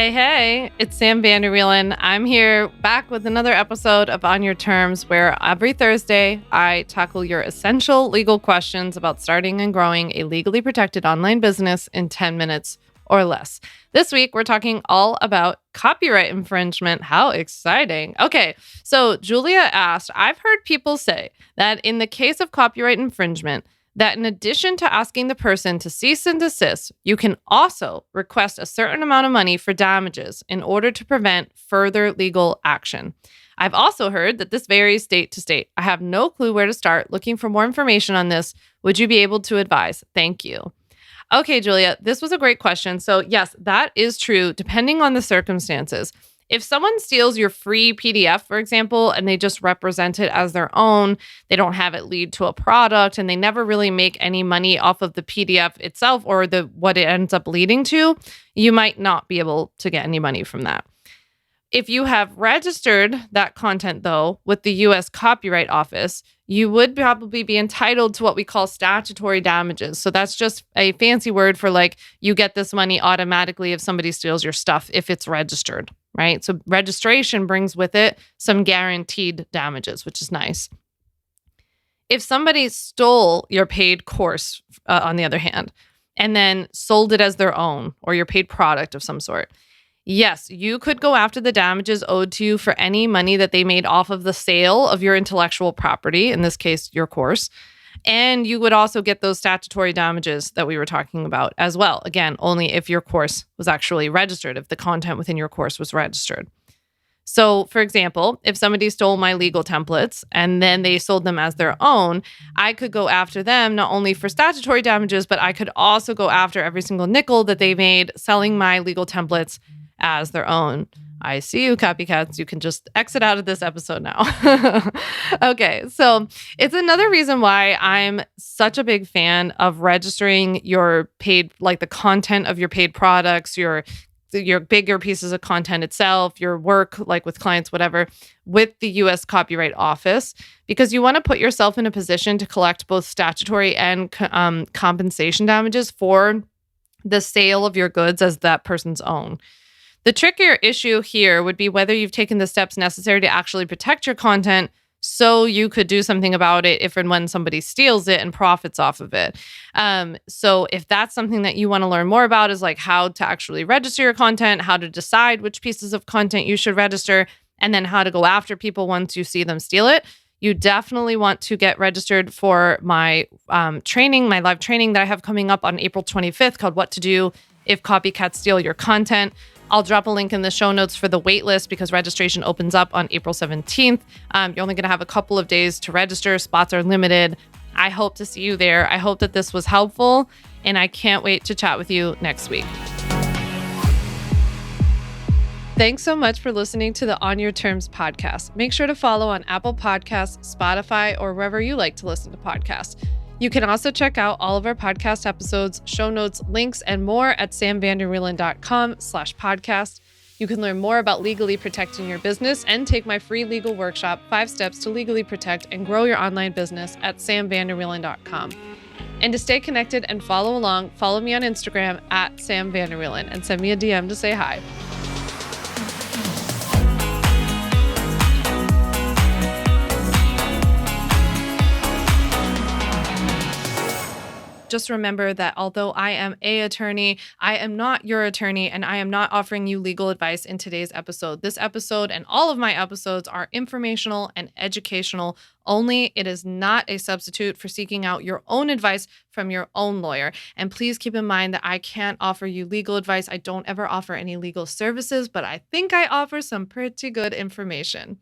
Hey, it's Sam Vander. I'm here back with another episode of On Your Terms, where every Thursday I tackle your essential legal questions about starting and growing a legally protected online business in 10 minutes or less. This week, we're talking all about copyright infringement. How exciting. Okay, so Julia asked, I've heard people say that in the case of copyright infringement, that in addition to asking the person to cease and desist, you can also request a certain amount of money for damages in order to prevent further legal action. I've also heard that this varies state to state. I have no clue where to start. Looking for more information on this. Would you be able to advise? Thank you. Okay, Julia, this was a great question. So yes, that is true, depending on the circumstances. If someone steals your free PDF, for example, and they just represent it as their own, they don't have it lead to a product, and they never really make any money off of the PDF itself or what it ends up leading to, you might not be able to get any money from that. If you have registered that content, though, with the U.S. Copyright Office, you would probably be entitled to what we call statutory damages. So that's just a fancy word for you get this money automatically if somebody steals your stuff if it's registered, right? So registration brings with it some guaranteed damages, which is nice. If somebody stole your paid course, on the other hand, and then sold it as their own or your paid product of some sort, yes, you could go after the damages owed to you for any money that they made off of the sale of your intellectual property, in this case, your course. And you would also get those statutory damages that we were talking about as well. Again, only if your course was actually registered, if the content within your course was registered. So, for example, if somebody stole my legal templates and then they sold them as their own, I could go after them not only for statutory damages, but I could also go after every single nickel that they made selling my legal templates as their own. I see you, copycats. You can just exit out of this episode now. Okay, so it's another reason why I'm such a big fan of registering your paid, the content of your paid products, your bigger pieces of content itself, your work, with clients, whatever, with the U.S. Copyright Office, because you want to put yourself in a position to collect both statutory and compensation damages for the sale of your goods as that person's own. The trickier issue here would be whether you've taken the steps necessary to actually protect your content so you could do something about it if and when somebody steals it and profits off of it. So if that's something that you want to learn more about, is how to actually register your content, how to decide which pieces of content you should register, and then how to go after people once you see them steal it, you definitely want to get registered for my training, my live training that I have coming up on April 25th called What to Do If Copycats Steal Your Content. I'll drop a link in the show notes for the wait list because registration opens up on April 17th. You're only going to have a couple of days to register. Spots are limited. I hope to see you there. I hope that this was helpful, and I can't wait to chat with you next week. Thanks so much for listening to the On Your Terms podcast. Make sure to follow on Apple Podcasts, Spotify, or wherever you like to listen to podcasts. You can also check out all of our podcast episodes, show notes, links, and more at samvanderwielen.com/podcast. You can learn more about legally protecting your business and take my free legal workshop, 5 Steps to Legally Protect and Grow Your Online Business at samvanderwielen.com. And to stay connected and follow along, follow me on Instagram at samvanderwielen and send me a DM to say hi. Just remember that although I am an attorney, I am not your attorney, and I am not offering you legal advice in today's episode. This episode and all of my episodes are informational and educational only. It is not a substitute for seeking out your own advice from your own lawyer. And please keep in mind that I can't offer you legal advice. I don't ever offer any legal services, but I think I offer some pretty good information.